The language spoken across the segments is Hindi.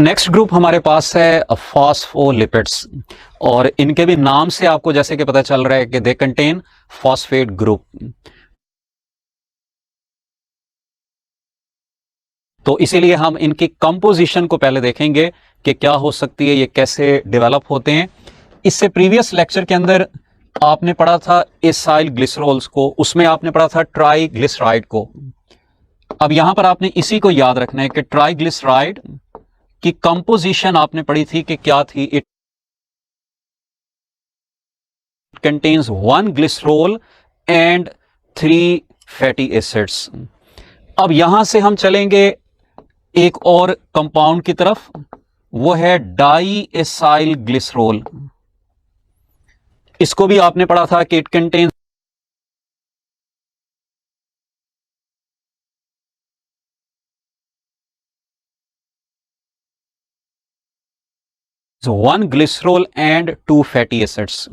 नेक्स्ट ग्रुप हमारे पास है फॉस्फोलिपिड्स और इनके भी नाम से आपको जैसे कि पता चल रहा है कि दे कंटेन फॉस्फेट ग्रुप। तो इसीलिए हम इनकी कंपोजिशन को पहले देखेंगे कि क्या हो सकती है, ये कैसे डेवलप होते हैं। इससे प्रीवियस लेक्चर के अंदर आपने पढ़ा था एसाइल ग्लिसरॉल्स को, उसमें आपने पढ़ा था ट्राइग्लिसराइड को। अब यहां पर आपने इसी को याद रखना है कि ट्राइग्लिसराइड की कंपोजिशन आपने पढ़ी थी कि क्या थी। It contains 1 glycerol and 3 fatty acids. अब यहां से हम चलेंगे एक और कंपाउंड की तरफ, वो है डाई एसाइल ग्लिसरॉल। इसको भी आपने पढ़ा था कि it contains 1 glycerol and 2 fatty acids.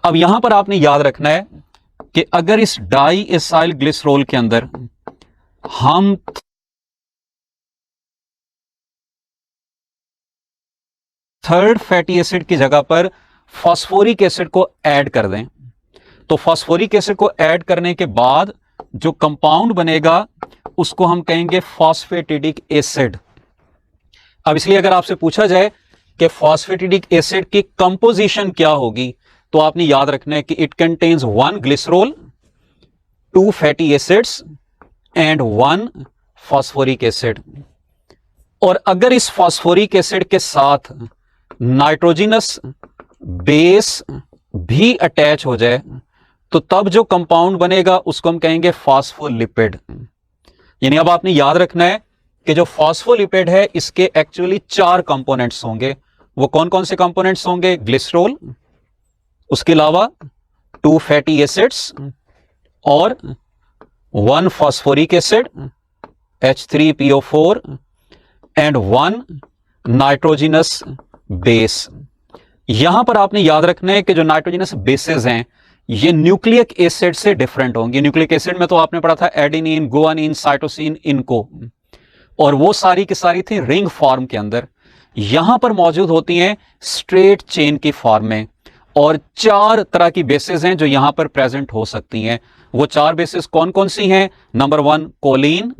अब यहां पर आपने याद रखना है कि अगर इस डाई एसाइल ग्लिसरॉल के अंदर हम थर्ड फैटी एसिड की जगह पर फास्फोरिक एसिड को ऐड कर दें, तो फास्फोरिक एसिड को ऐड करने के बाद जो कंपाउंड बनेगा उसको हम कहेंगे फॉस्फेटिडिक एसिड। अब इसलिए अगर आपसे पूछा जाए कि फॉस्फेटिडिक एसिड की कंपोजिशन क्या होगी, तो आपने याद रखना है कि it contains 1 glycerol, 2 fatty acids and 1 phosphoric acid. और अगर इस फॉस्फोरिक एसिड के साथ नाइट्रोजनस बेस भी अटैच हो जाए तो तब जो कंपाउंड बनेगा उसको हम कहेंगे फॉस्फोलिपिड। यानी अब आपने याद रखना है कि जो फॉस्फोलिपिड है इसके एक्चुअली 4 कंपोनेंट्स होंगे। वो कौन कौन से कंपोनेंट्स होंगे? ग्लिसरॉल, उसके अलावा 2 फैटी एसिड्स और 1 phosphoric acid H3PO4 and 1 nitrogenous base. यहां पर आपने याद रखना है कि जो नाइट्रोजनस बेसेस हैं ये न्यूक्लिक एसिड से डिफरेंट होंगे। न्यूक्लिक एसिड में तो आपने पढ़ा था एडेनिन, गुआनिन, साइटोसिन, इनको, और वो सारी की सारी थी रिंग फॉर्म के अंदर। यहां पर मौजूद होती हैं स्ट्रेट चेन की फॉर्म में, और 4 तरह की बेसेस हैं जो यहां पर प्रेजेंट हो सकती हैं। वो 4 बेसेस कौन कौन सी हैं? Number 1 choline,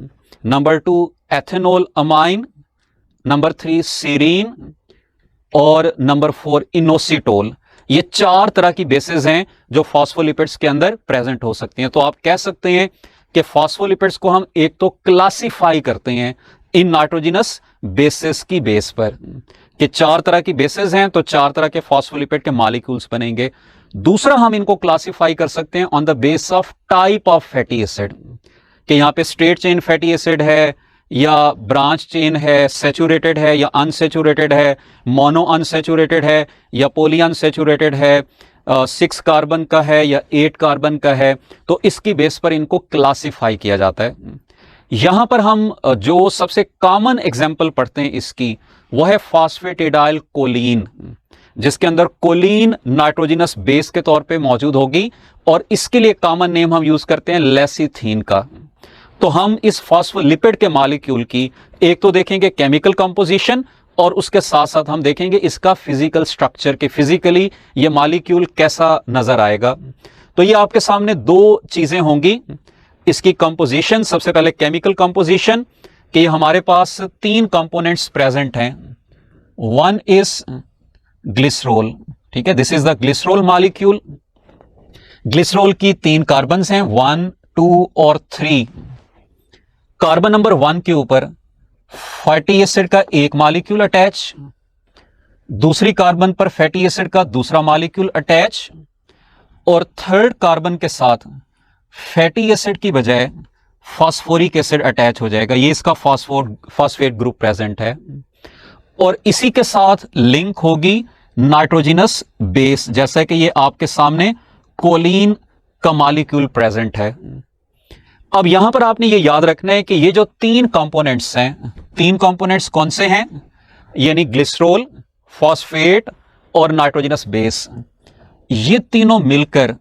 number 2 ethanol amine, number 3 serine और नंबर 4 इनोसिटोल। ये 4 तरह की बेसेस हैं जो फॉस्फोलिपिड्स के अंदर प्रेजेंट हो सकती हैं। तो आप कह सकते हैं कि फॉस्फोलिपिड्स को हम एक तो क्लासिफाई करते हैं इन नाइट्रोजनस बेसेस की बेस पर कि 4 तरह की बेसेस हैं तो 4 तरह के फॉस्फोलिपिड के मॉलिक्यूल्स बनेंगे। दूसरा हम इनको क्लासिफाई कर सकते हैं on the base of type of fatty acid, कि यहां पे स्ट्रेट चेन फैटी एसिड है या ब्रांच चेन है, सैचुरेटेड है या अनसैचुरेटेड है, मोनो अनसैचुरेटेड है या पॉली अनसैचुरेटेड है, 6 कार्बन का है या 8 कार्बन का है। तो इसकी बेस पर इनको क्लासिफाई किया जाता है। यहां पर हम जो सबसे कॉमन एग्जांपल पढ़ते हैं इसकी, वो है फॉस्फेटिडाइल कोलीन, जिसके अंदर कोलीन नाइट्रोजनस बेस के तौर पे मौजूद होगी, और इसके लिए कॉमन नेम हम यूज करते हैं लेसिथीन का। तो हम इस फॉस्फोलिपिड के मॉलिक्यूल की एक तो देखेंगे केमिकल कंपोजिशन, और उसके साथ साथ हम देखेंगे इसका फिजिकल स्ट्रक्चर, कि फिजिकली ये मॉलिक्यूल कैसा नजर आएगा। तो ये आपके सामने 2 चीजें होंगी इसकी कंपोजिशन। सबसे पहले केमिकल कंपोजिशन, कि हमारे पास 3 कंपोनेंट्स प्रेजेंट हैं। 1 इज ग्लिसरॉल, ठीक है, this is the glycerol molecule. Glycerol की 3 कार्बन्स हैं, 1, 2 और 3। कार्बन नंबर 1 के ऊपर फैटी एसिड का एक मॉलिक्यूल अटैच, दूसरी कार्बन पर फैटी एसिड का दूसरा मॉलिक्यूल अटैच, और थर्ड कार्बन के साथ फैटी एसिड की बजाय फॉस्फोरिक एसिड अटैच हो जाएगा। ये इसका फॉस्फेट ग्रुप प्रेजेंट है, और इसी के साथ लिंक होगी नाइट्रोजनस बेस, जैसा कि ये आपके सामने कोलीन का मॉलिक्यूल प्रेजेंट है। अब यहां पर आपने ये याद रखना है कि ये जो 3 कंपोनेंट्स हैं, 3 कंपोनेंट्स कौन से हैं? यानी ग्लिसरॉल, फॉस्फेट और नाइट्रोजनस बेस, ये तीनों मिलकर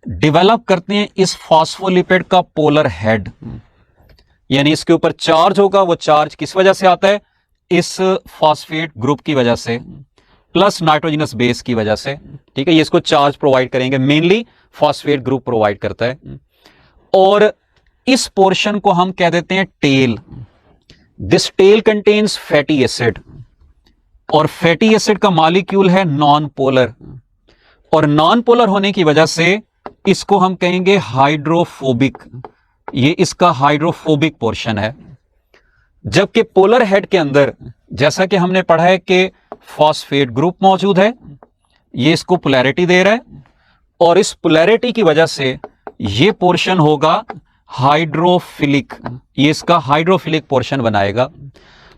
डेवलप करते हैं इस फॉस्फोलिपिड का पोलर हेड। यानी इसके ऊपर चार्ज होगा, वो चार्ज किस वजह से आता है? इस फॉस्फेट ग्रुप की वजह से प्लस नाइट्रोजनस बेस की वजह से, ठीक है, ये इसको चार्ज प्रोवाइड करेंगे, मेनली फॉस्फेट ग्रुप प्रोवाइड करता है। और इस पोर्शन को हम कह देते हैं tail. This tail contains fatty acid, और फैटी एसिड का मॉलिक्यूल है नॉन पोलर, और नॉन पोलर होने की वजह से इसको हम कहेंगे हाइड्रोफोबिक। ये इसका हाइड्रोफोबिक पोर्शन है। जबकि पोलर हेड के अंदर, जैसा कि हमने पढ़ा है कि फॉस्फेट ग्रुप मौजूद है, ये इसको पोलैरिटी दे रहा है, और इस पोलैरिटी की वजह से ये पोर्शन होगा हाइड्रोफिलिक, ये इसका हाइड्रोफिलिक पोर्शन बनाएगा।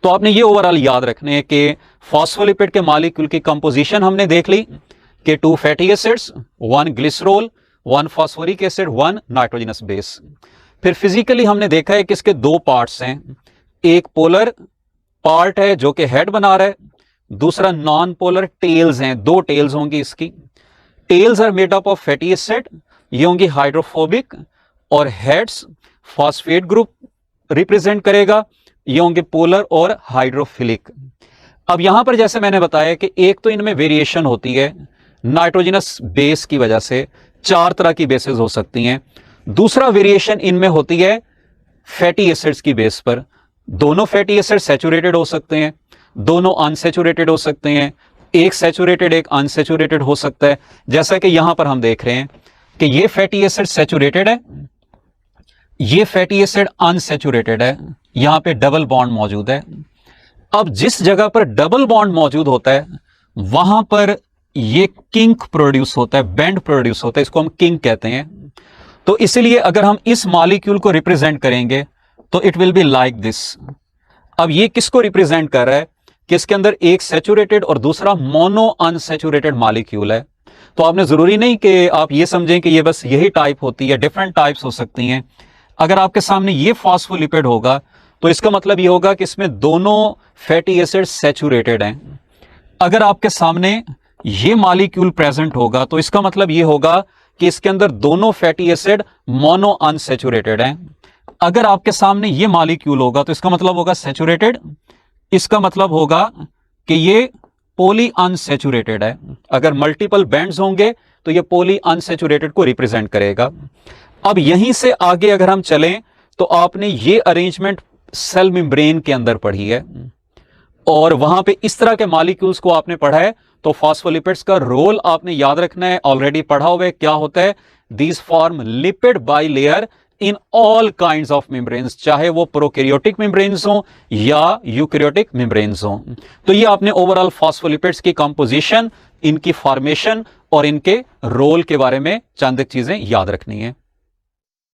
तो आपने ये ओवरऑल याद रखने हैं कि फॉस्फोलिपिड के मॉलिक्यूल की कंपोजिशन हमने देख ली कि 2 fatty acids, 1 glycerol, 1 phosphoric acid, 1 nitrogenous base. फिर फिजिकली हमने देखा है कि इसके 2 पार्ट्स हैं, एक पोलर पार्ट है जो कि हेड बना रहा है, दूसरा नॉन पोलर टेल्स हैं, 2 टेल्स होंगी इसकी। Tails are made up of fatty acid, ये होंगी हाइड्रोफोबिक, और हेड्स फॉस्फेट ग्रुप रिप्रेजेंट करेगा, ये होंगे पोलर और हाइड्रोफिलिक। अब यहां पर जैसे मैंने बताया कि एक तो इनमें वेरिएशन होती है नाइट्रोजनस बेस की वजह से, 4 तरह की बेसेस हो सकती हैं। दूसरा वेरिएशन इनमें होती है फैटी एसिड्स की बेस पर। दोनों फैटी एसिड सैचुरेटेड हो सकते हैं, दोनों अनसैचुरेटेड हो सकते हैं, एक सैचुरेटेड एक अनसैचुरेटेड हो सकता है। जैसा कि यहां पर हम देख रहे हैं कि ये फैटी एसिड सैचुरेटेड है, ये फैटी एसिड अनसैचुरेटेड है, यहां पे डबल बॉन्ड मौजूद है। अब जिस जगह पर डबल बॉन्ड मौजूद होता है वहां पर ये किंक प्रोड्यूस होता है, बेंड प्रोड्यूस होता है, इसको हम किंक कहते हैं। तो इसलिए अगर हम इस मॉलिक्यूल को रिप्रेजेंट करेंगे तो it will be like this. अब ये किसको रिप्रेजेंट कर रहा है कि इसके अंदर एक सैचुरेटेड और दूसरा मोनो अनसैचुरेटेड मॉलिक्यूल है। तो आपने जरूरी नहीं कि आप ये समझें कि ये बस यही टाइप होती है, डिफरेंट टाइप्स हो सकती हैं। अगर आपके सामने ये फॉस्फोलिपिड होगा तो इसका मतलब ये होगा कि इसमें दोनों फैटी एसिड सैचुरेटेड हैं। अगर आपके सामने ये मॉलिक्यूल प्रेजेंट होगा तो इसका मतलब ये होगा कि इसके अंदर दोनों फैटी एसिड मोनो अनसैचुरेटेड हैं। अगर आपके सामने ये मॉलिक्यूल होगा तो इसका मतलब होगा सैचुरेटेड, इसका मतलब होगा कि ये पॉली अनसैचुरेटेड है। अगर मल्टीपल बैंड्स होंगे तो ये पॉली अनसैचुरेटेड को रिप्रेजेंट करेगा। अब यहीं से आगे अगर हम चलें तो आपने ये अरेंजमेंट सेल मेम्ब्रेन के अंदर पढ़ी है, और वहां पे इस तरह के मॉलिक्यूल्स को आपने पढ़ा है। तो फॉस्फोलिपिड्स का रोल आपने याद रखना है, ऑलरेडी पढ़ा हुआ है। क्या होता है? These form lipid bilayer in all kinds of membranes, चाहे वो प्रोकैरियोटिक मेम्ब्रेन्स हो या यूकैरियोटिक मेम्ब्रेन्स हो। तो ये आपने ओवरऑल फॉस्फोलिपिड्स की कंपोजिशन, इनकी फॉर्मेशन और इनके रोल के बारे में चंद चीजें याद रखनी है।